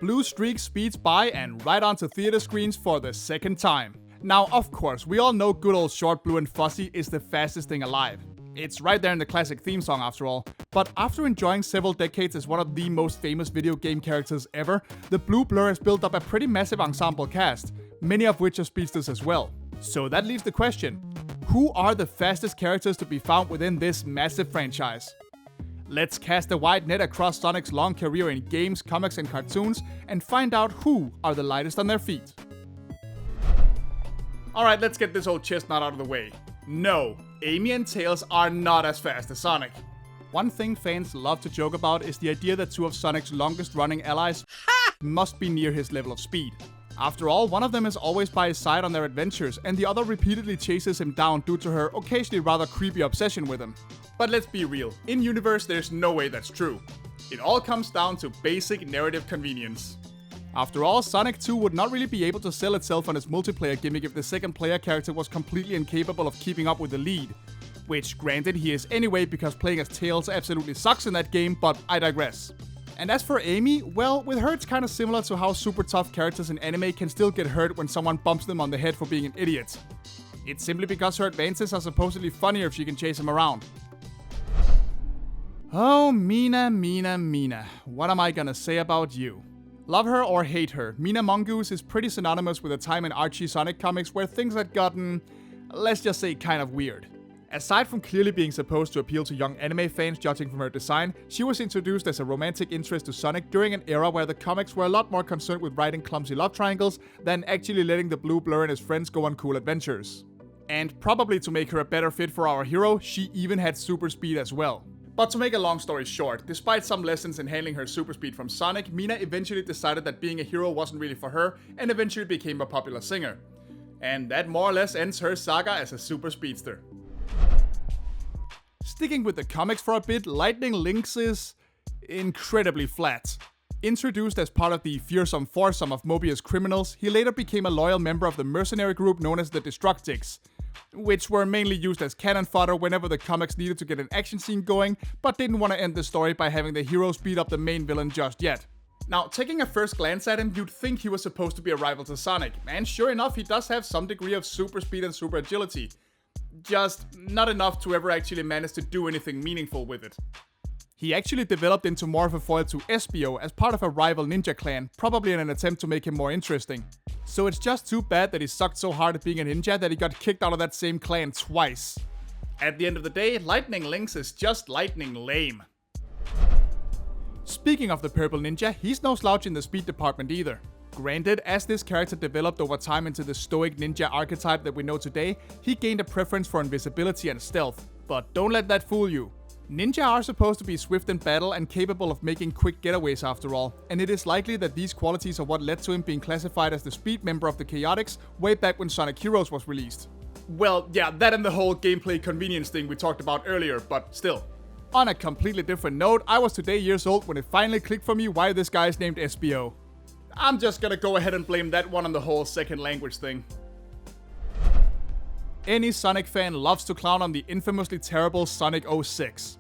Blue Streak speeds by and right onto theater screens for the second time. Now, of course, we all know good old Short, Blue and Fuzzy is the fastest thing alive. It's right there in the classic theme song after all. But after enjoying several decades as one of the most famous video game characters ever, the Blue Blur has built up a pretty massive ensemble cast, many of which are speedsters as well. So that leaves the question, who are the fastest characters to be found within this massive franchise? Let's cast a wide net across Sonic's long career in games, comics and cartoons and find out who are the lightest on their feet. Alright, let's get this old chestnut out of the way. No, Amy and Tails are not as fast as Sonic. One thing fans love to joke about is the idea that two of Sonic's longest running allies must be near his level of speed. After all, one of them is always by his side on their adventures, and the other repeatedly chases him down due to her occasionally rather creepy obsession with him. But let's be real, in universe there's no way that's true. It all comes down to basic narrative convenience. After all, Sonic 2 would not really be able to sell itself on its multiplayer gimmick if the second player character was completely incapable of keeping up with the lead. Which, granted, he is anyway because playing as Tails absolutely sucks in that game, but I digress. And as for Amy, well, with her it's kinda similar to how super tough characters in anime can still get hurt when someone bumps them on the head for being an idiot. It's simply because her advances are supposedly funnier if she can chase him around. Oh, Mina. What am I gonna say about you? Love her or hate her, Mina the Mongoose is pretty synonymous with a time in Archie Sonic comics where things had gotten, let's just say, kind of weird. Aside from clearly being supposed to appeal to young anime fans judging from her design, she was introduced as a romantic interest to Sonic during an era where the comics were a lot more concerned with writing clumsy love triangles than actually letting the Blue Blur and his friends go on cool adventures. And probably to make her a better fit for our hero, she even had super speed as well. But to make a long story short, despite some lessons in handling her super speed from Sonic, Mina eventually decided that being a hero wasn't really for her and eventually became a popular singer. And that more or less ends her saga as a super speedster. Sticking with the comics for a bit, Lightning Lynx is incredibly flat. Introduced as part of the fearsome foursome of Mobius criminals, he later became a loyal member of the mercenary group known as the Destructics, which were mainly used as cannon fodder whenever the comics needed to get an action scene going, but didn't want to end the story by having the heroes beat up the main villain just yet. Now, taking a first glance at him, you'd think he was supposed to be a rival to Sonic, and sure enough, he does have some degree of super speed and super agility. Just not enough to ever actually manage to do anything meaningful with it. He actually developed into more of a foil to Espio as part of a rival ninja clan, probably in an attempt to make him more interesting. So it's just too bad that he sucked so hard at being a ninja that he got kicked out of that same clan twice. At the end of the day, Lightning Lynx is just lightning lame. Speaking of the purple ninja, he's no slouch in the speed department either. Granted, as this character developed over time into the stoic ninja archetype that we know today, he gained a preference for invisibility and stealth. But don't let that fool you. Ninja are supposed to be swift in battle and capable of making quick getaways after all, and it is likely that these qualities are what led to him being classified as the speed member of the Chaotix way back when Sonic Heroes was released. Well, yeah, that and the whole gameplay convenience thing we talked about earlier, but still. On a completely different note, I was today years old when it finally clicked for me why this guy is named Espio. I'm just gonna go ahead and blame that one on the whole second language thing. Any Sonic fan loves to clown on the infamously terrible Sonic 06.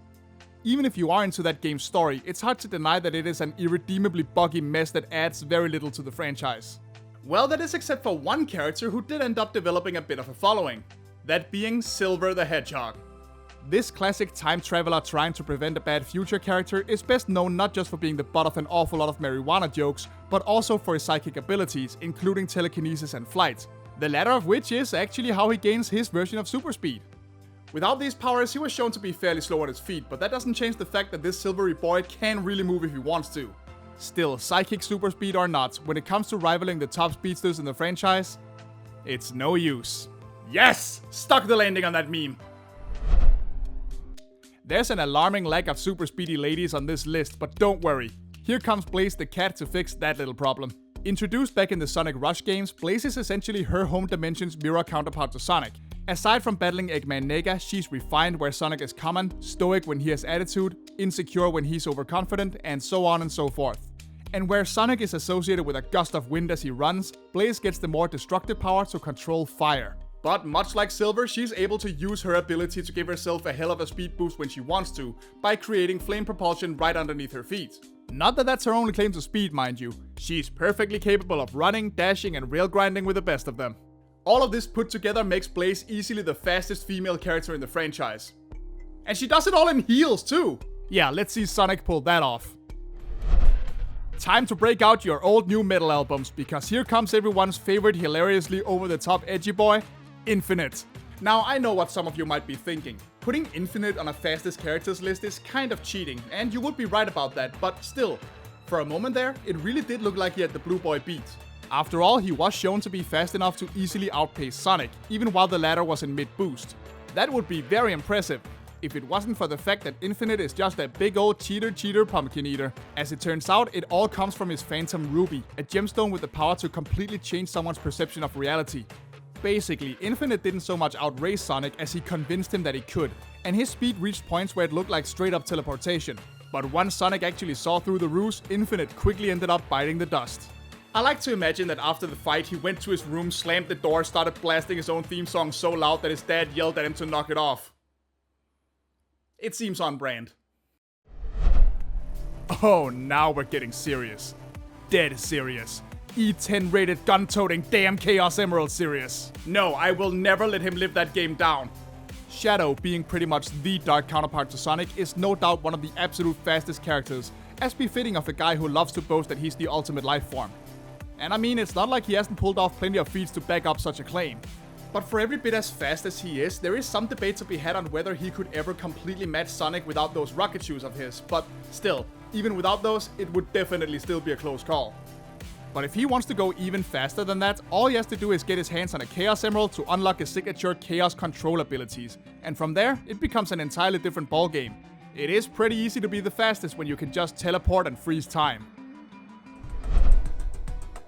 Even if you are into that game's story, it's hard to deny that it is an irredeemably buggy mess that adds very little to the franchise. Well, that is except for one character who did end up developing a bit of a following. That being Silver the Hedgehog. This classic time traveler trying to prevent a bad future character is best known not just for being the butt of an awful lot of marijuana jokes, but also for his psychic abilities, including telekinesis and flight. The latter of which is actually how he gains his version of super speed. Without these powers, he was shown to be fairly slow on his feet, but that doesn't change the fact that this silvery boy can really move if he wants to. Still, psychic super speed or not, when it comes to rivaling the top speedsters in the franchise, it's no use. Yes! Stuck the landing on that meme! There's an alarming lack of super speedy ladies on this list, but don't worry. Here comes Blaze the cat to fix that little problem. Introduced back in the Sonic Rush games, Blaze is essentially her home dimension's mirror counterpart to Sonic. Aside from battling Eggman Nega, she's refined where Sonic is common, stoic when he has attitude, insecure when he's overconfident, and so on and so forth. And where Sonic is associated with a gust of wind as he runs, Blaze gets the more destructive power to control fire. But much like Silver, she's able to use her ability to give herself a hell of a speed boost when she wants to, by creating flame propulsion right underneath her feet. Not that that's her only claim to speed, mind you. She's perfectly capable of running, dashing, and rail grinding with the best of them. All of this put together makes Blaze easily the fastest female character in the franchise. And she does it all in heels too! Yeah, let's see Sonic pull that off. Time to break out your old new metal albums, because here comes everyone's favorite hilariously over-the-top edgy boy, Infinite. Now, I know what some of you might be thinking. Putting Infinite on a fastest characters list is kind of cheating, and you would be right about that, but still, for a moment there, it really did look like he had the Blue Boy beat. After all, he was shown to be fast enough to easily outpace Sonic, even while the latter was in mid-boost. That would be very impressive, if it wasn't for the fact that Infinite is just a big old cheater pumpkin eater. As it turns out, it all comes from his Phantom Ruby, a gemstone with the power to completely change someone's perception of reality. Basically, Infinite didn't so much outrace Sonic as he convinced him that he could, and his speed reached points where it looked like straight up teleportation. But once Sonic actually saw through the ruse, Infinite quickly ended up biting the dust. I like to imagine that after the fight, he went to his room, slammed the door, started blasting his own theme song so loud that his dad yelled at him to knock it off. It seems on brand. Oh, now we're getting serious. Dead serious. E10 rated gun-toting damn Chaos Emerald serious. No, I will never let him live that game down. Shadow, being pretty much the dark counterpart to Sonic, is no doubt one of the absolute fastest characters, as befitting of a guy who loves to boast that he's the ultimate life form. And I mean, it's not like he hasn't pulled off plenty of feats to back up such a claim. But for every bit as fast as he is, there is some debate to be had on whether he could ever completely match Sonic without those rocket shoes of his, but still, even without those, it would definitely still be a close call. But if he wants to go even faster than that, all he has to do is get his hands on a Chaos Emerald to unlock his signature Chaos Control abilities, and from there, it becomes an entirely different ballgame. It is pretty easy to be the fastest when you can just teleport and freeze time.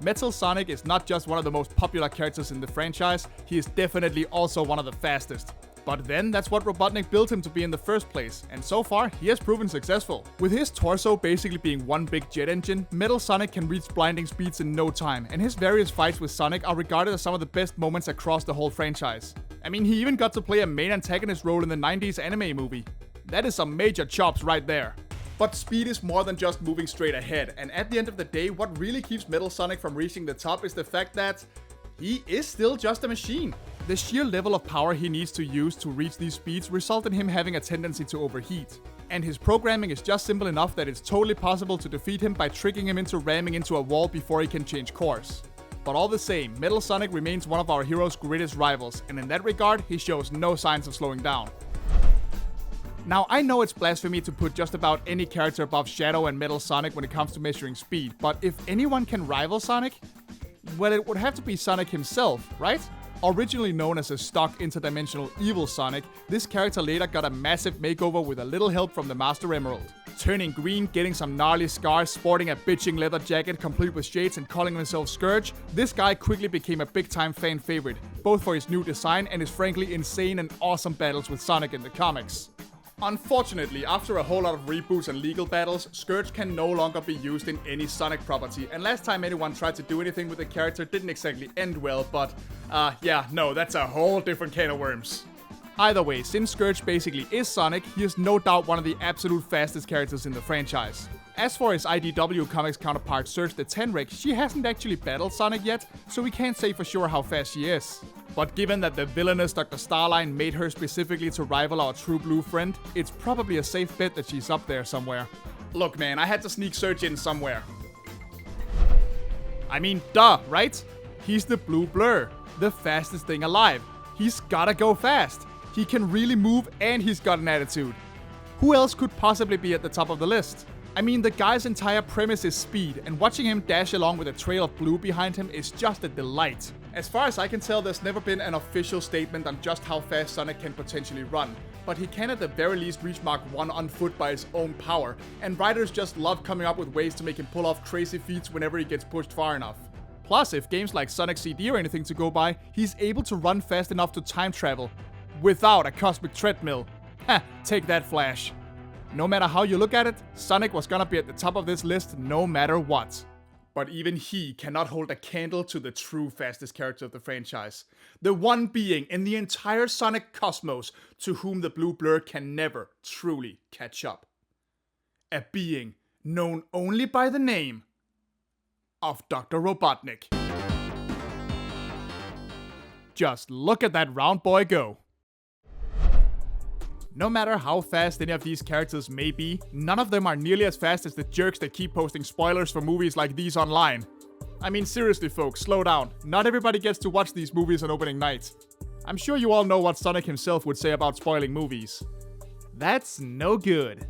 Metal Sonic is not just one of the most popular characters in the franchise, he is definitely also one of the fastest. But then, that's what Robotnik built him to be in the first place, and so far, he has proven successful. With his torso basically being one big jet engine, Metal Sonic can reach blinding speeds in no time, and his various fights with Sonic are regarded as some of the best moments across the whole franchise. I mean, he even got to play a main antagonist role in the 90s anime movie. That is some major chops right there. But speed is more than just moving straight ahead, and at the end of the day, what really keeps Metal Sonic from reaching the top is the fact that he is still just a machine. The sheer level of power he needs to use to reach these speeds result in him having a tendency to overheat. And his programming is just simple enough that it's totally possible to defeat him by tricking him into ramming into a wall before he can change course. But all the same, Metal Sonic remains one of our hero's greatest rivals, and in that regard, he shows no signs of slowing down. Now, I know it's blasphemy to put just about any character above Shadow and Metal Sonic when it comes to measuring speed, but if anyone can rival Sonic, well, it would have to be Sonic himself, right? Originally known as a stock interdimensional evil Sonic, this character later got a massive makeover with a little help from the Master Emerald. Turning green, getting some gnarly scars, sporting a bitching leather jacket complete with shades and calling himself Scourge, this guy quickly became a big time fan favorite, both for his new design and his frankly insane and awesome battles with Sonic in the comics. Unfortunately, after a whole lot of reboots and legal battles, Scourge can no longer be used in any Sonic property, and last time anyone tried to do anything with the character didn't exactly end well, but yeah, no, that's a whole different can of worms. Either way, since Scourge basically is Sonic, he is no doubt one of the absolute fastest characters in the franchise. As for his IDW Comics counterpart Surge the Tenrec, she hasn't actually battled Sonic yet, so we can't say for sure how fast she is. But given that the villainous Dr. Starline made her specifically to rival our True Blue friend, it's probably a safe bet that she's up there somewhere. Look man, I had to sneak Surge in somewhere. I mean, duh, right? He's the Blue Blur, the fastest thing alive. He's gotta go fast. He can really move and he's got an attitude. Who else could possibly be at the top of the list? I mean, the guy's entire premise is speed, and watching him dash along with a trail of blue behind him is just a delight. As far as I can tell, there's never been an official statement on just how fast Sonic can potentially run, but he can at the very least reach Mach 1 on foot by his own power, and writers just love coming up with ways to make him pull off crazy feats whenever he gets pushed far enough. Plus, if games like Sonic CD or anything to go by, he's able to run fast enough to time travel, without a cosmic treadmill. Ha, take that, Flash. No matter how you look at it, Sonic was gonna be at the top of this list no matter what. But even he cannot hold a candle to the true fastest character of the franchise. The one being in the entire Sonic cosmos to whom the blue blur can never truly catch up. A being known only by the name of Dr. Robotnik. Just look at that round boy go. No matter how fast any of these characters may be, none of them are nearly as fast as the jerks that keep posting spoilers for movies like these online. I mean, seriously folks, slow down. Not everybody gets to watch these movies on opening night. I'm sure you all know what Sonic himself would say about spoiling movies. That's no good.